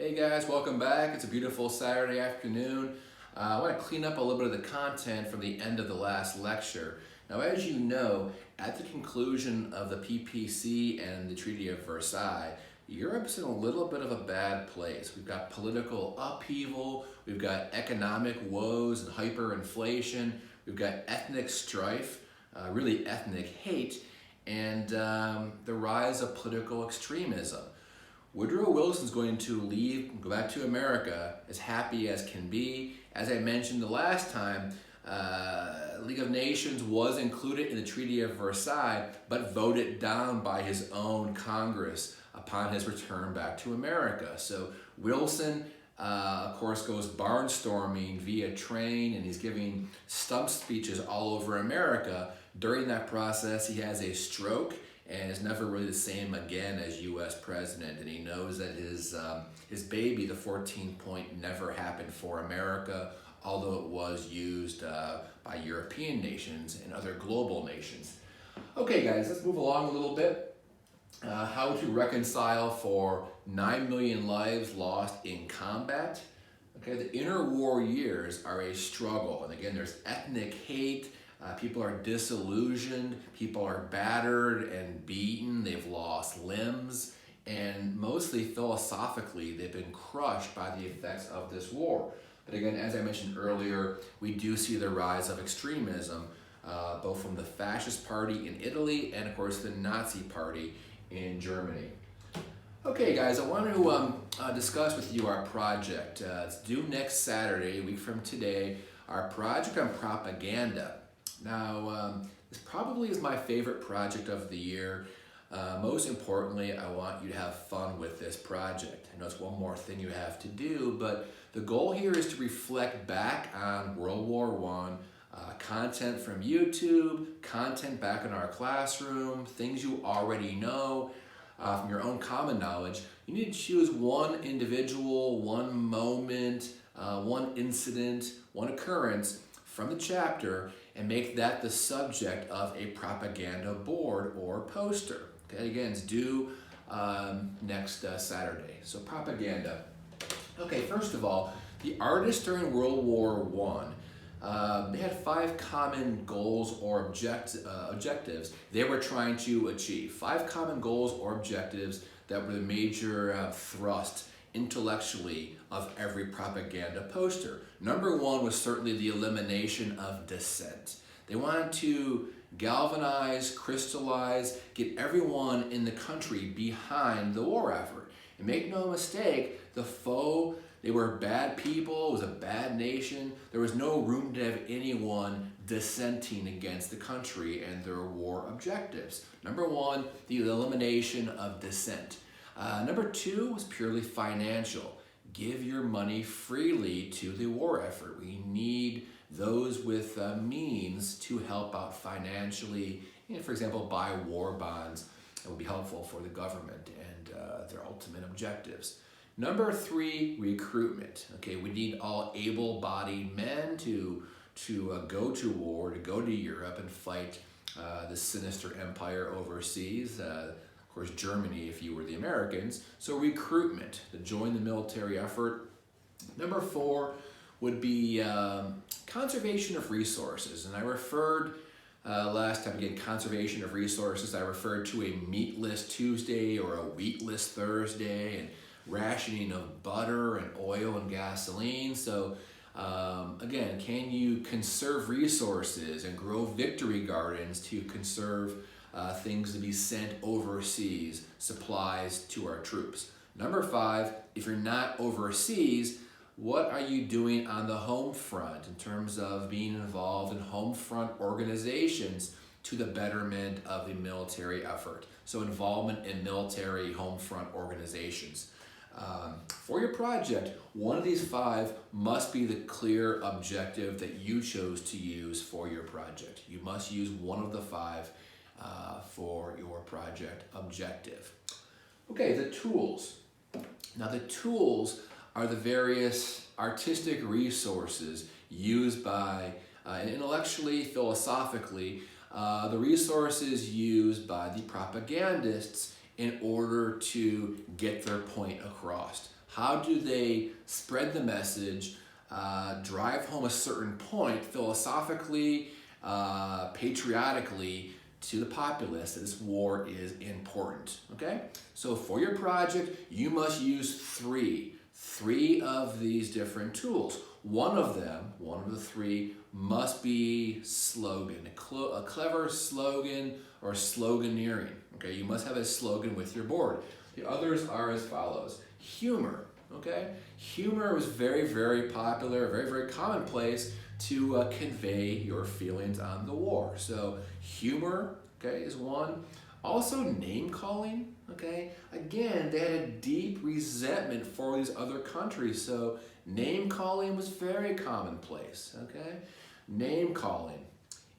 Hey guys, welcome back. It's a beautiful Saturday afternoon. I want to clean up a little bit of the content from the end of the last lecture. Now, as you know, at the conclusion of the PPC and the Treaty of Versailles, Europe's in a little bit of a bad place. We've got political upheaval, we've got economic woes and hyperinflation, we've got ethnic strife, really ethnic hate, and the rise of political extremism. Woodrow Wilson's going to leave and go back to America as happy as can be. As I mentioned the last time, League of Nations was included in the Treaty of Versailles, but voted down by his own Congress upon his return back to America. So Wilson, of course, goes barnstorming via train, and he's giving stump speeches all over America. During that process, he has a stroke and is never really the same again as U.S. president. And he knows that his baby, the 14th point, never happened for America, although it was used by European nations and other global nations. Okay, guys, let's move along a little bit. How to reconcile for 9 million lives lost in combat. Okay, the interwar years are a struggle. And again, there's ethnic hate. People are disillusioned, people are battered and beaten, they've lost limbs, and mostly philosophically, they've been crushed by the effects of this war. But again, as I mentioned earlier, we do see the rise of extremism, both from the fascist party in Italy and, of course, the Nazi party in Germany. Okay, guys, I want to discuss with you our project. It's due next Saturday, a week from today, our project on propaganda. Now, this probably is my favorite project of the year. Most importantly, I want you to have fun with this project. I know it's one more thing you have to do, but the goal here is to reflect back on World War I, content from YouTube, content back in our classroom, things you already know from your own common knowledge. You need to choose one individual, one moment, one incident, one occurrence from the chapter and make that the subject of a propaganda board or poster. Okay, again, it's due next Saturday. So propaganda. Okay, first of all, the artists during World War I, they had 5 common goals or objectives they were trying to achieve. 5 common goals or objectives that were the major thrust intellectually of every propaganda poster. Number 1 was certainly the elimination of dissent. They wanted to galvanize, crystallize, get everyone in the country behind the war effort. And make no mistake, the foe, they were bad people, it was a bad nation. There was no room to have anyone dissenting against the country and their war objectives. Number 1, the elimination of dissent. Number 2 was purely financial. Give your money freely to the war effort. We need those with means to help out financially, and for example, buy war bonds that will be helpful for the government and their ultimate objectives. Number 3, recruitment. Okay, we need all able-bodied men to go to war, to go to Europe and fight this sinister empire overseas. Of course, Germany, if you were the Americans. So recruitment, to join the military effort. Number 4 would be conservation of resources. And I referred last time, again, conservation of resources, I referred to a meatless Tuesday or a wheatless Thursday and rationing of butter and oil and gasoline. So again, can you conserve resources and grow victory gardens to conserve things to be sent overseas, supplies to our troops? Number 5, if you're not overseas, what are you doing on the home front in terms of being involved in home front organizations to the betterment of the military effort? So involvement in military home front organizations. For your project, one of these 5 must be the clear objective that you chose to use for your project. You must use one of the 5 for your project objective. Okay, the tools. Now the tools are the various artistic resources used by, intellectually, philosophically, the resources used by the propagandists in order to get their point across. How do they spread the message, drive home a certain point philosophically, patriotically to the populace that this war is important, okay? So for your project, you must use three of these different tools. One of the three must be slogan, a clever slogan or sloganeering, okay? You must have a slogan with your board. The others are as follows. Humor, okay? Humor was very, very popular, very, very commonplace to convey your feelings on the war. So humor, okay, is one. Also name calling, okay? Again, they had a deep resentment for these other countries, so name calling was very commonplace, okay? Name calling.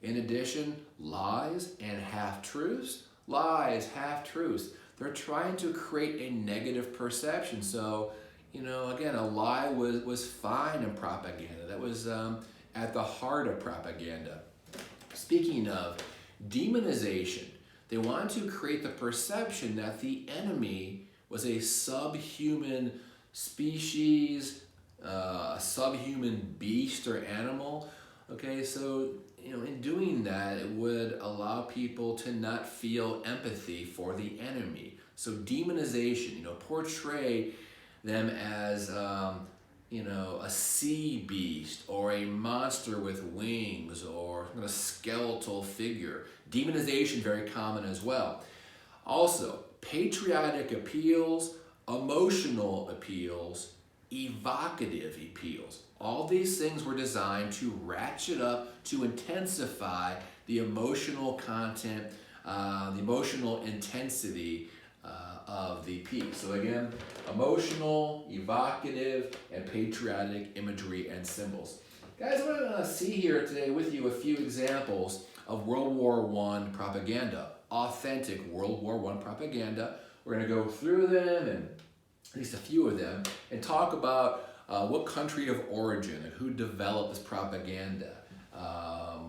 In addition, lies and half-truths. Lies, half-truths. They're trying to create a negative perception. So, you know, again, a lie was fine in propaganda. That was at the heart of propaganda. Speaking of demonization, they wanted to create the perception that the enemy was a subhuman species, a subhuman beast or animal. Okay, so, you know, in doing that, it would allow people to not feel empathy for the enemy. So demonization, you know, portray them as, you know, a sea beast or a monster with wings or a skeletal figure. Demonization, very common as well. Also, patriotic appeals, emotional appeals, evocative appeals. All these things were designed to ratchet up, to intensify the emotional content, the emotional intensity of the piece. So again, emotional, evocative, and patriotic imagery and symbols. Guys, I'm going to see here today with you a few examples of World War I propaganda, authentic World War I propaganda. We're going to go through them, and at least a few of them, and talk about what country of origin and who developed this propaganda.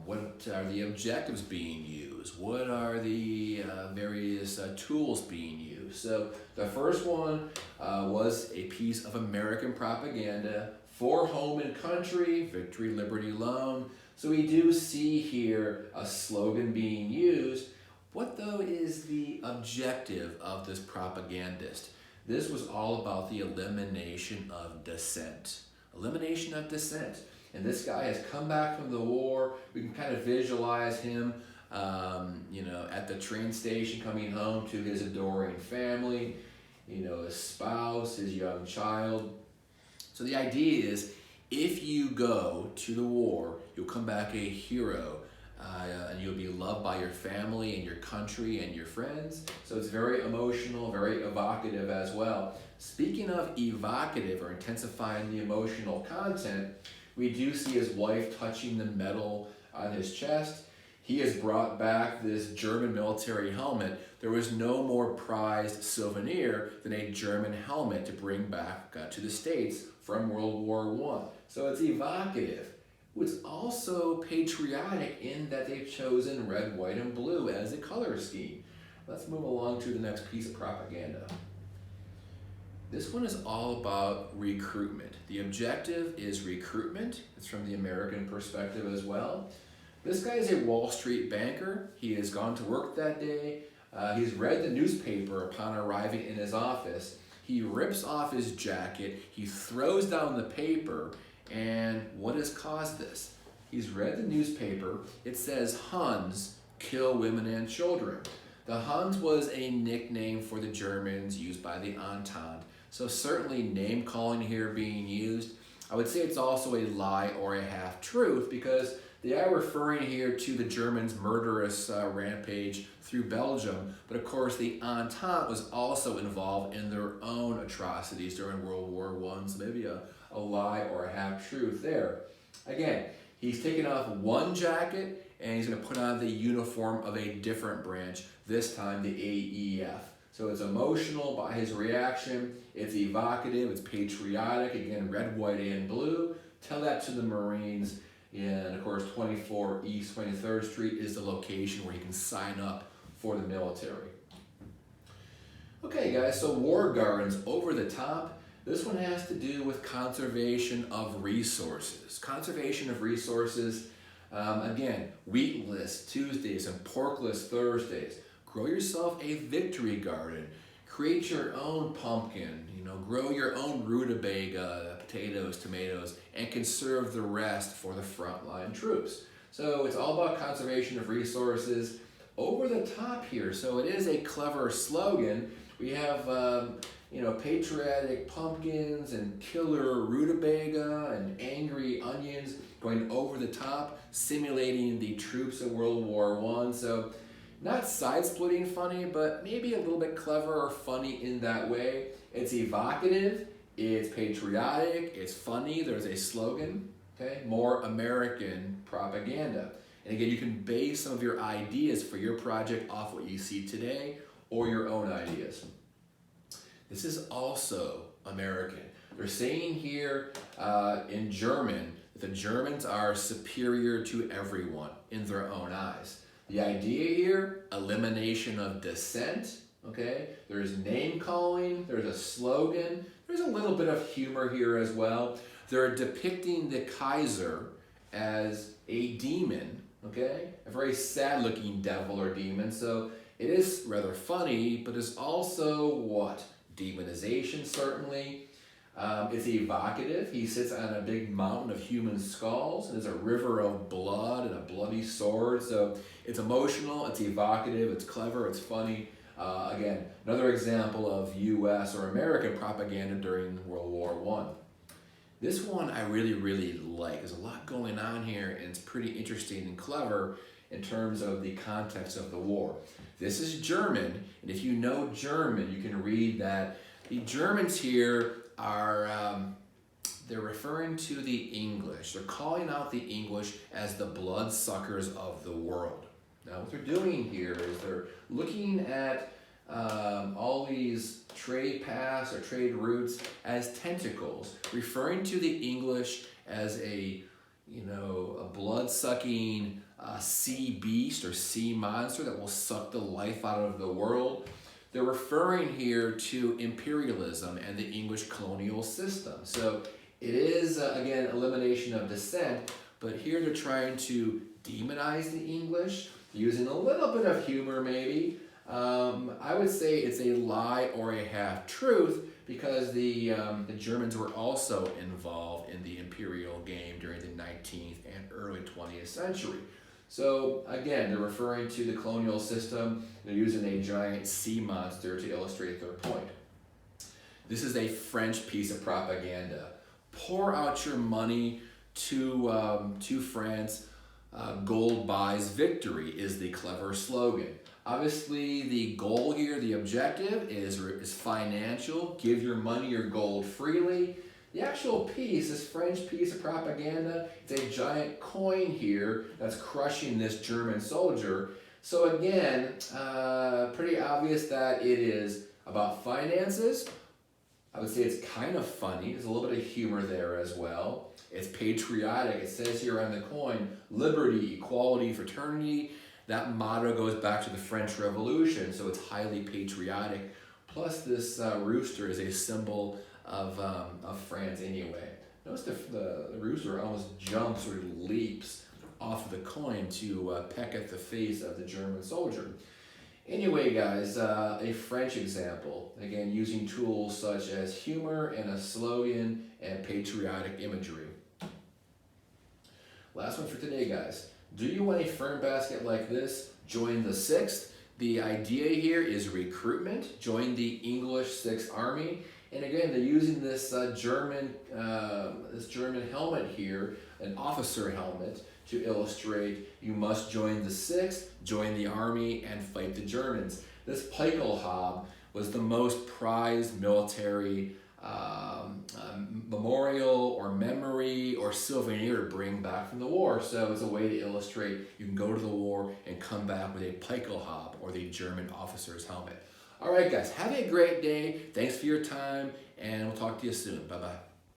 What are the objectives being used? What are the various tools being used? So the first one was a piece of American propaganda for home and country, victory, liberty, loan. So we do see here a slogan being used. What though is the objective of this propagandist? This was all about the elimination of dissent. Elimination of dissent. And this guy has come back from the war. We can kind of visualize him, you know, at the train station coming home to his adoring family, you know, his spouse, his young child. So the idea is, if you go to the war, you'll come back a hero, and you'll be loved by your family and your country and your friends. So it's very emotional, very evocative as well. Speaking of evocative or intensifying the emotional content, we do see his wife touching the metal on his chest. He has brought back this German military helmet. There was no more prized souvenir than a German helmet to bring back to the States from World War I. So it's evocative. It's also patriotic in that they've chosen red, white, and blue as a color scheme. Let's move along to the next piece of propaganda. This one is all about recruitment. The objective is recruitment. It's from the American perspective as well. This guy is a Wall Street banker. He has gone to work that day. He's read the newspaper upon arriving in his office. He rips off his jacket. He throws down the paper. And what has caused this? He's read the newspaper. It says Huns kill women and children. The Huns was a nickname for the Germans used by the Entente. So certainly name calling here being used. I would say it's also a lie or a half-truth because they are referring here to the Germans' murderous rampage through Belgium. But of course the Entente was also involved in their own atrocities during World War I. So maybe a lie or a half-truth there. Again, he's taken off one jacket and he's going to put on the uniform of a different branch, this time the AEF. So it's emotional by his reaction, it's evocative, it's patriotic, again, red, white, and blue. Tell that to the Marines. And of course, 24 East 23rd Street is the location where you can sign up for the military. Okay guys, so war gardens, over the top. This one has to do with conservation of resources. Conservation of resources, again, wheatless Tuesdays and porkless Thursdays. Grow yourself a victory garden. Create your own pumpkin, grow your own rutabaga, potatoes, tomatoes, and conserve the rest for the frontline troops. So it's all about conservation of resources. Over the top here, so it is a clever slogan. We have, patriotic pumpkins and killer rutabaga and angry onions going over the top, simulating the troops of World War I. So not side-splitting funny, but maybe a little bit clever or funny in that way. It's evocative, it's patriotic, it's funny, there's a slogan, okay? More American propaganda. And again, you can base some of your ideas for your project off what you see today or your own ideas. This is also American. They're saying here in German that the Germans are superior to everyone in their own eyes. The idea here, elimination of dissent, okay? There's name calling, there's a slogan, there's a little bit of humor here as well. They're depicting the DeKeyser as a demon, okay? A very sad looking devil or demon. So it is rather funny, but it's also what? Demonization, certainly. It's evocative. He sits on a big mountain of human skulls, and there's a river of blood and a bloody sword. So it's emotional, it's evocative, it's clever, it's funny. Again, another example of U.S. or American propaganda during World War I. This one I really, really like. There's a lot going on here, and it's pretty interesting and clever in terms of the context of the war. This is German, and if you know German, you can read that the Germans here are, they're referring to the English. They're calling out the English as the bloodsuckers of the world. Now what they're doing here is they're looking at all these trade paths or trade routes as tentacles, referring to the English as a blood-sucking sea beast or sea monster that will suck the life out of the world. They're referring here to imperialism and the English colonial system. So it is, again, elimination of dissent, but here they're trying to demonize the English, using a little bit of humor maybe. I would say it's a lie or a half-truth because the Germans were also involved in the imperial game during the 19th and early 20th century. So again, they're referring to the colonial system. They're using a giant sea monster to illustrate their point. This is a French piece of propaganda. Pour out your money to France. Gold buys victory is the clever slogan. Obviously, the goal here, the objective is financial. Give your money or gold freely. The actual piece, this French piece of propaganda, it's a giant coin here that's crushing this German soldier. So again, pretty obvious that it is about finances. I would say it's kind of funny. There's a little bit of humor there as well. It's patriotic. It says here on the coin, liberty, equality, fraternity. That motto goes back to the French Revolution, so it's highly patriotic. Plus this rooster is a symbol of France anyway. Notice the rooster almost jumps or leaps off of the coin to peck at the face of the German soldier. Anyway, guys, a French example, again, using tools such as humor and a slogan and patriotic imagery. Last one for today, guys. Do you want a fern basket like this? Join the 6th. The idea here is recruitment. Join the English 6th Army. And again, they're using this German helmet here, an officer helmet, to illustrate you must join the 6th, join the army, and fight the Germans. This Pickelhaube was the most prized military memorial or memory or souvenir to bring back from the war. So it's a way to illustrate you can go to the war and come back with a Pickelhaube or the German officer's helmet. All right, guys, have a great day. Thanks for your time, and we'll talk to you soon. Bye-bye.